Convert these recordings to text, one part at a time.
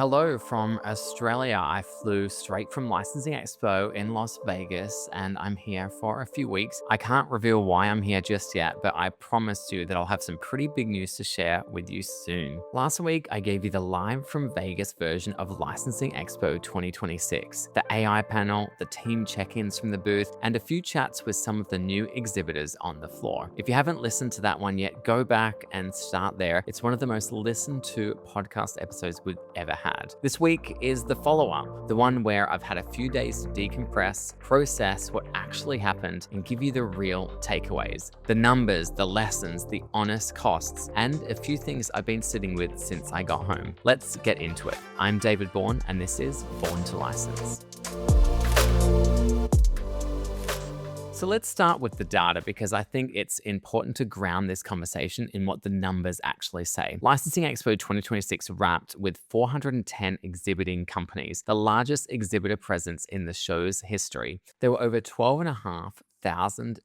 Hello from Australia. I flew straight from Licensing Expo in Las Vegas and I'm here for a few weeks. I can't reveal why I'm here just yet, but I promise you that I'll have some pretty big news to share with you soon. Last week, I gave you the live from Vegas version of Licensing Expo 2026, the AI panel, the team check-ins from the booth, and a few chats with some of the new exhibitors on the floor. If you haven't listened to that one yet, go back and start there. It's one of the most listened to podcast episodes we've ever had. This week is the follow-up, the one where I've had a few days to decompress, process what actually happened, and give you the real takeaways. The numbers, the lessons, the honest costs, and a few things I've been sitting with since I got home. Let's get into it. I'm David Bourne, and this is Born to License. So let's start with the data because I think it's important to ground this conversation in what the numbers actually say. Licensing Expo 2026 wrapped with 410 exhibiting companies, the largest exhibitor presence in the show's history. There were over 12,500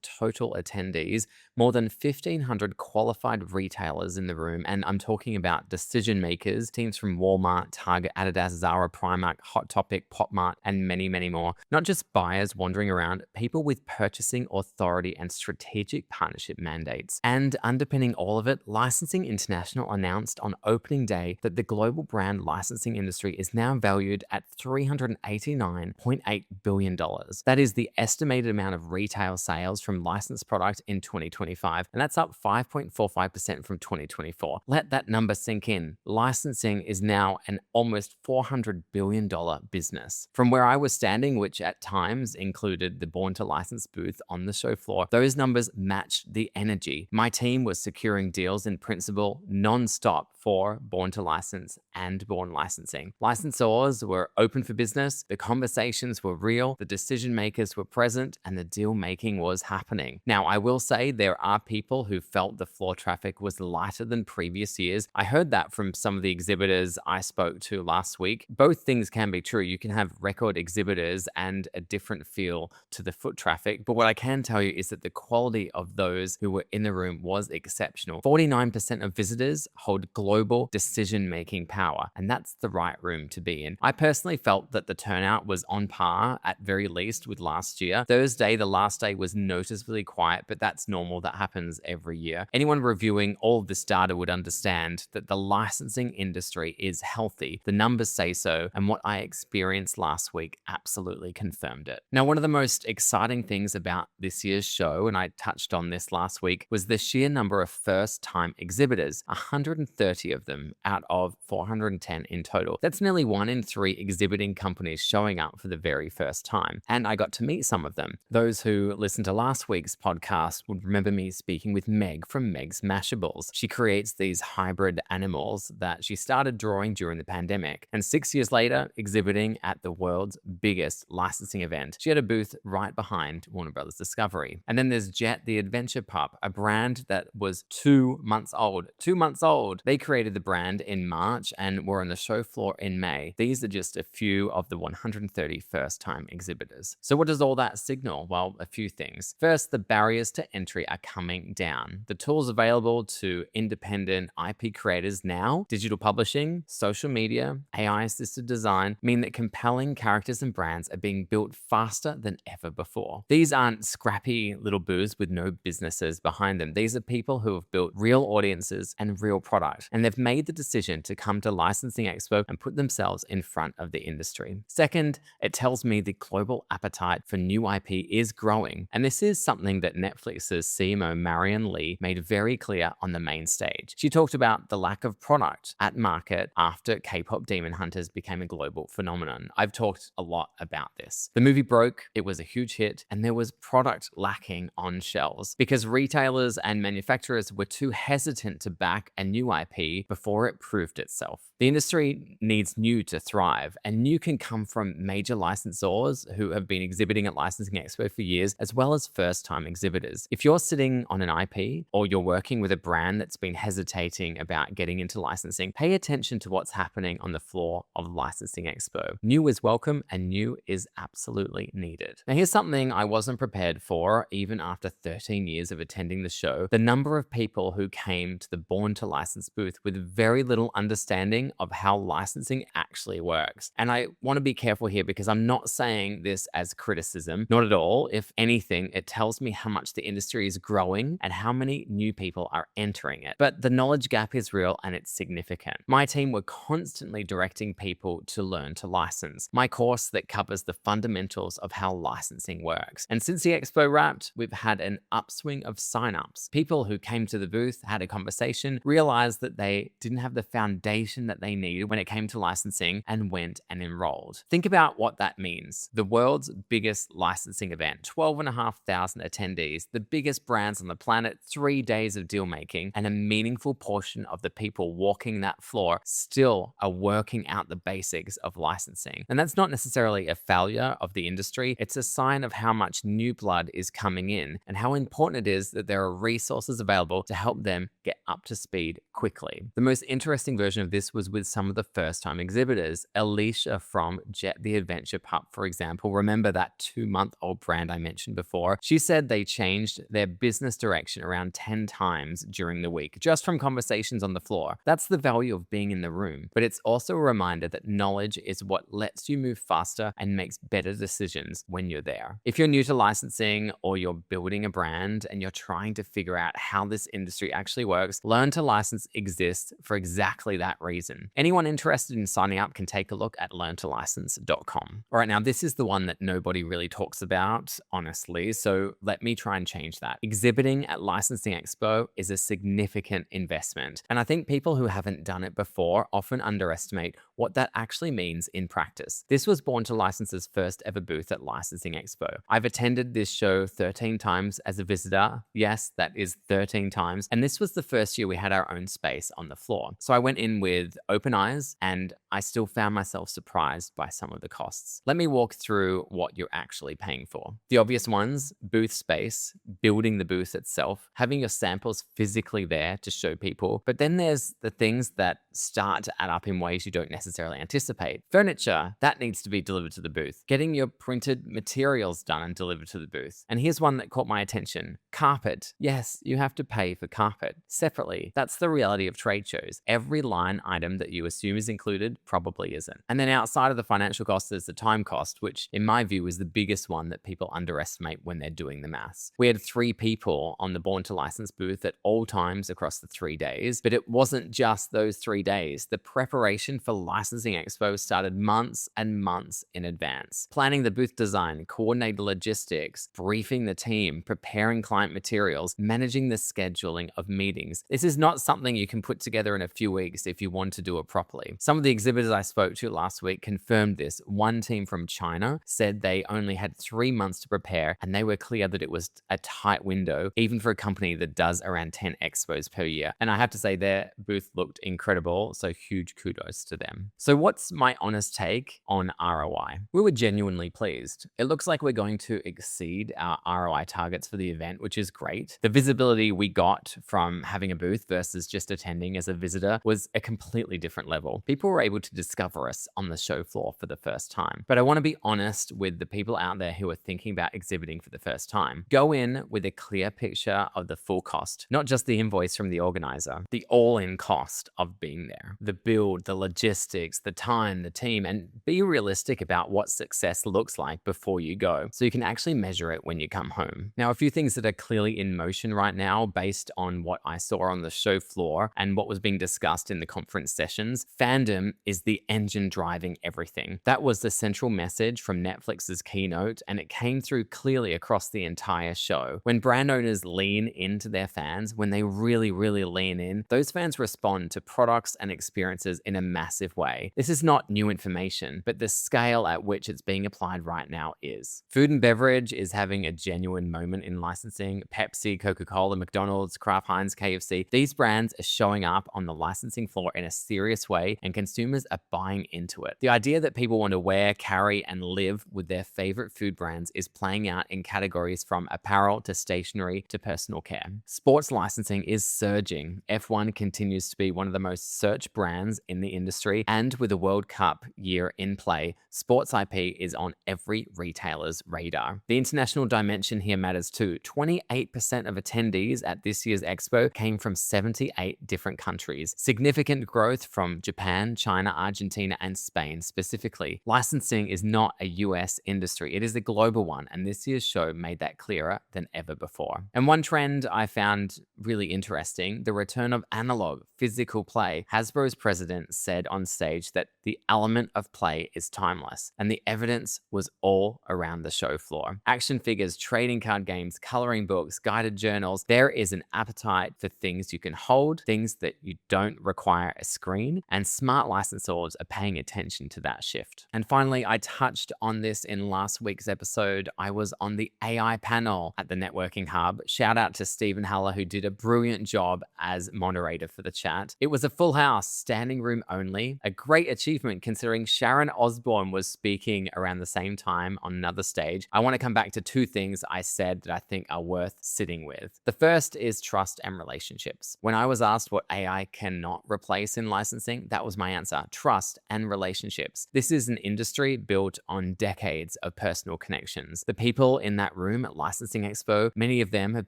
total attendees, more than 1,500 qualified retailers in the room, and I'm talking about decision makers, teams from Walmart, Target, Adidas, Zara, Primark, Hot Topic, Popmart, and many, many more. Not just buyers wandering around, people with purchasing authority and strategic partnership mandates. And underpinning all of it, Licensing International announced on opening day that the global brand licensing industry is now valued at $389.8 billion. That is the estimated amount of retail sales from licensed product in 2025, and that's up 5.45% from 2024. Let that number sink in. Licensing is now an almost $400 billion business. From where I was standing, which at times included the Born to License booth on the show floor, those numbers matched the energy. My team was securing deals in principle non-stop for Born to License and Born Licensing. Licensors were open for business, the conversations were real, the decision makers were present, and the deal making was happening. Now, I will say there are people who felt the floor traffic was lighter than previous years. I heard that from some of the exhibitors I spoke to last week. Both things can be true. You can have record exhibitors and a different feel to the foot traffic. But what I can tell you is that the quality of those who were in the room was exceptional. 49% of visitors hold global decision-making power, and that's the right room to be in. I personally felt that the turnout was on par, at very least, with last year. Thursday, the last day, was noticeably quiet, but that's normal. That happens every year. Anyone reviewing all of this data would understand that the licensing industry is healthy. The numbers say so, and what I experienced last week absolutely confirmed it. Now, one of the most exciting things about this year's show, and I touched on this last week, was the sheer number of first-time exhibitors, 130 of them out of 410 in total. That's nearly 1 in 3 exhibiting companies showing up for the very first time. And I got to meet some of them. Those who listened to last week's podcast would remember me speaking with Meg from Meg's Mashables. She creates these hybrid animals that she started drawing during the pandemic. And 6 years later, exhibiting at the world's biggest licensing event. She had a booth right behind Warner Brothers Discovery. And then there's Jet the Adventure Pup, a brand that was 2 months old. 2 months old. They created the brand in March and were on the show floor in May. These are just a few of the 130 first-time exhibitors. So what does all that signal? Well, a few things. First, the barriers to entry are coming down. The tools available to independent IP creators now, digital publishing, social media, AI-assisted design, mean that compelling characters and brands are being built faster than ever before. These aren't scrappy little booths with no businesses behind them. These are people who have built real audiences and real product, and they've made the decision to come to Licensing Expo and put themselves in front of the industry. Second, it tells me the global appetite for new IP is growing, and this is something that Netflix's CMO Marion Lee made very clear on the main stage. She talked about the lack of product at market after K-pop Demon Hunters became a global phenomenon. I've talked a lot about this. The movie broke, it was a huge hit, and there was product lacking on shelves because retailers and manufacturers were too hesitant to back a new IP before it proved itself. The industry needs new to thrive, and new can come from major licensors who have been exhibiting at Licensing Expo for years, as well as first-time exhibitors. If you're sitting sitting on an IP or you're working with a brand that's been hesitating about getting into licensing, pay attention to what's happening on the floor of Licensing Expo. New is welcome and new is absolutely needed. Now, here's something I wasn't prepared for even after 13 years of attending the show: the number of people who came to the Born to License booth with very little understanding of how licensing actually works. And I want to be careful here because I'm not saying this as criticism, not at all. If anything, it tells me how much the industry is growing and how many new people are entering it. But the knowledge gap is real and it's significant. My team were constantly directing people to learn to license, my course that covers the fundamentals of how licensing works. And since the expo wrapped, we've had an upswing of signups. People who came to the booth, had a conversation, realized that they didn't have the foundation that they needed when it came to licensing, and went and enrolled. Think about what that means. The world's biggest licensing event, 12,500 attendees, the biggest brands on the planet, 3 days of deal making, and a meaningful portion of the people walking that floor still are working out the basics of licensing. And that's not necessarily a failure of the industry. It's a sign of how much new blood is coming in and how important it is that there are resources available to help them get up to speed quickly. The most interesting version of this was with some of the first-time exhibitors. Alicia from Jet the Adventure Pup, for example, remember that 2-month-old brand I mentioned before? She said they changed their business direction around 10 times during the week, just from conversations on the floor. That's the value of being in the room, but it's also a reminder that knowledge is what lets you move faster and makes better decisions when you're there. If you're new to licensing or you're building a brand and you're trying to figure out how this industry actually works, Learn to License exists for exactly that reason. Anyone interested in signing up can take a look at learntolicense.com. All right, now this is the one that nobody really talks about, honestly, so let me try and change that. Exhibiting at Licensing Expo is a significant investment, and I think people who haven't done it before often underestimate what that actually means in practice. This was Born to License's first ever booth at Licensing Expo. I've attended this show 13 times as a visitor. Yes, that is 13 times. And this was the first year we had our own space on the floor. So I went in with open eyes and I still found myself surprised by some of the costs. Let me walk through what you're actually paying for. The obvious ones: booth space, building the booth itself, having your samples physically there to show people. But then there's the things that start to add up in ways you don't necessarily anticipate. Furniture, that needs to be delivered to the booth. Getting your printed materials done and delivered to the booth. And here's one that caught my attention: carpet. Yes, you have to pay for carpet separately. That's the reality of trade shows. Every line item that you assume is included probably isn't. And then outside of the financial cost, there's the time cost, which in my view is the biggest one that people underestimate when they're doing the maths. We had 3 people on the Born to License booth at all times across the 3 days, but it wasn't just those 3 days. The preparation for Licensing Expo started months and months in advance. Planning the booth design, coordinating logistics, briefing the team, preparing client materials, managing the scheduling of meetings. This is not something you can put together in a few weeks if you want to do it properly. Some of the exhibitors I spoke to last week confirmed this. One team from China said they only had 3 months to prepare, and they were clear that it was a tight window, even for a company that does around 10 expos per year. And I have to say their booth looked incredible, so huge kudos to them. So what's my honest take on ROI? We were genuinely pleased. It looks like we're going to exceed our ROI targets for the event, which is great. The visibility we got from having a booth versus just attending as a visitor was a completely different level. People were able to discover us on the show floor for the first time. But I want to be honest with the people out there who are thinking about exhibiting for the first time. Go in with a clear picture of the full cost, not just the invoice from the organizer, the all-in cost of being there, the build, the logistics, the time, the team, and be realistic about what success looks like before you go, so you can actually measure it when you come home. Now, a few things that are clearly in motion right now based on what I saw on the show floor and what was being discussed in the conference sessions. Fandom is the engine driving everything. That was the central message from Netflix's keynote, and it came through clearly across the entire show. When brand owners lean into their fans, when they really lean in, those fans respond to products and experiences in a massive way. way. This is not new information, but the scale at which it's being applied right now is. Food and beverage is having a genuine moment in licensing. Pepsi, Coca-Cola, McDonald's, Kraft Heinz, KFC, these brands are showing up on the licensing floor in a serious way, and consumers are buying into it. The idea that people want to wear, carry, and live with their favorite food brands is playing out in categories from apparel to stationery to personal care. Sports licensing is surging. F1 continues to be one of the most searched brands in the industry, and with the World Cup year in play, sports IP is on every retailer's radar. The international dimension here matters too. 28% of attendees at this year's expo came from 78 different countries. Significant growth from Japan, China, Argentina, and Spain specifically. Licensing is not a US industry, it is a global one, and this year's show made that clearer than ever before. And one trend I found really interesting, the return of analog, physical play. Hasbro's president said on stage that the element of play is timeless, and the evidence was all around the show floor. Action figures, trading card games, coloring books, guided journals. There is an appetite for things you can hold, things that you don't require a screen, and smart licensors are paying attention to that shift. And finally, I touched on this in last week's episode. I was on the AI panel at the Networking Hub. Shout out to Stephen Haller, who did a brilliant job as moderator for the chat. It was a full house, standing room only, a great achievement considering Sharon Osbourne was speaking around the same time on another stage. I want to come back to two things I said that I think are worth sitting with. The first is trust and relationships. When I was asked what AI cannot replace in licensing, that was my answer: trust and relationships. This is an industry built on decades of personal connections. The people in that room at Licensing Expo, many of them have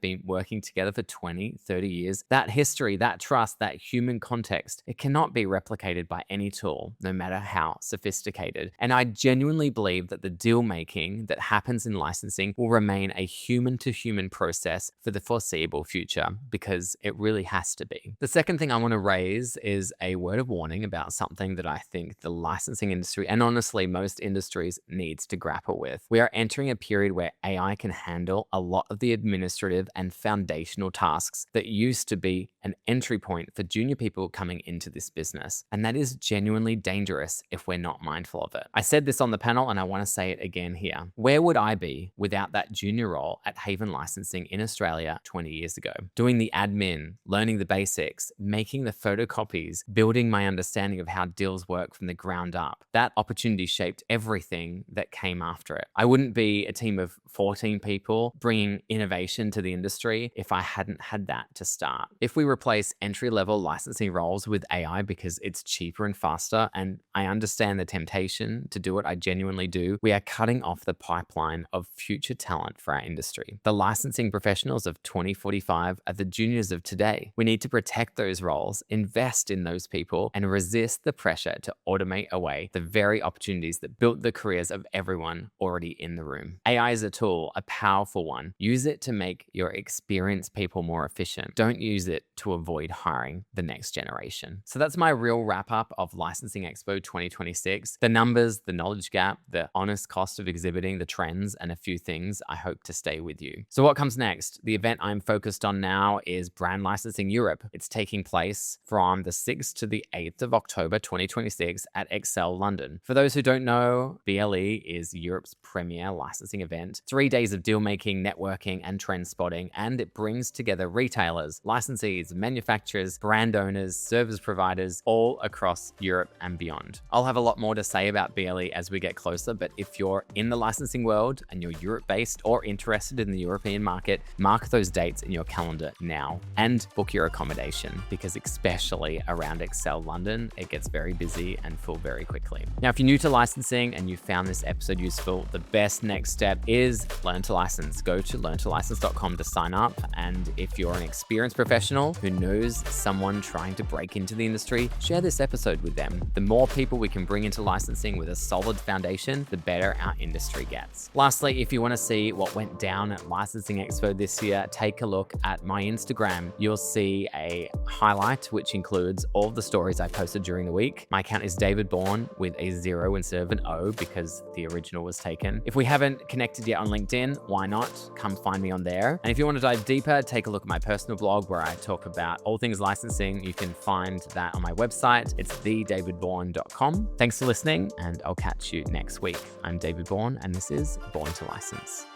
been working together for 20, 30 years. That history, that trust, that human context, it cannot be replicated by any tool, no matter how sophisticated. And I genuinely believe that the deal making that happens in licensing will remain a human-to-human process for the foreseeable future, because it really has to be. The second thing I want to raise is a word of warning about something that I think the licensing industry, and honestly most industries, needs to grapple with. We are entering a period where AI can handle a lot of the administrative and foundational tasks that used to be an entry point for junior people coming into this business. And that is genuinely dangerous if we're not mindful of it. I said this on the panel and I want to say it again here. Where would I be without that junior role at Haven Licensing in Australia 20 years ago? Doing the admin, learning the basics, making the photocopies, building my understanding of how deals work from the ground up. That opportunity shaped everything that came after it. I wouldn't be a team of 14 people bringing innovation to the industry if I hadn't had that to start. If we replace entry-level licensing roles with AI because it's cheaper and faster, and I understand the temptation to do it, I genuinely do, we are cutting off the pipeline of future talent for our industry. The licensing professionals of 2045 are the juniors of today. We need to protect those roles, invest in those people, and resist the pressure to automate away the very opportunities that built the careers of everyone already in the room. AI is a tool, a powerful one. Use it to make your experienced people more efficient. Don't use it to avoid hiring the next generation. So that's my real wrap up of Licensing Expo 2026. The numbers, the knowledge gap, the honest cost of exhibiting, the trends, and a few things I hope to stay with you. So what comes next? The event I'm focused on now is Brand Licensing Europe. It's taking place from the 6th to the 8th of October 2026 at Excel London. For those who don't know, BLE is Europe's premier licensing event. 3 days of deal making, networking, and trend spotting, and it brings together retailers, licensees, manufacturers, brand owners, service providers, all across Europe and beyond. I'll have a lot more to say about BLE as we get closer, but if you're in the licensing world and you're Europe-based or interested in the European market, mark those dates in your calendar now and book your accommodation, because especially around Excel London, it gets very busy and full very quickly. Now, if you're new to licensing and you found this episode useful, the best next step is Learn to License. Go to learntolicense.com to sign up. And if you're an experienced professional who knows someone trying to break into the industry, share this episode with them. The more people we can bring into licensing with a solid foundation, the better our industry gets. Lastly, if you want to see what went down at Licensing Expo this year, take a look at my Instagram. You'll see a highlight which includes all the stories I posted during the week. My account is David Bourne with a 0 instead of an O because the original was taken. If we haven't connected yet on LinkedIn, why not? Come find me on there. And if you want to dive deeper, take a look at my personal blog where I talk about all things licensing. You can find that on my website. It's the www.davidbourne.com. Thanks for listening, and I'll catch you next week. I'm David Bourne, and this is Born to License.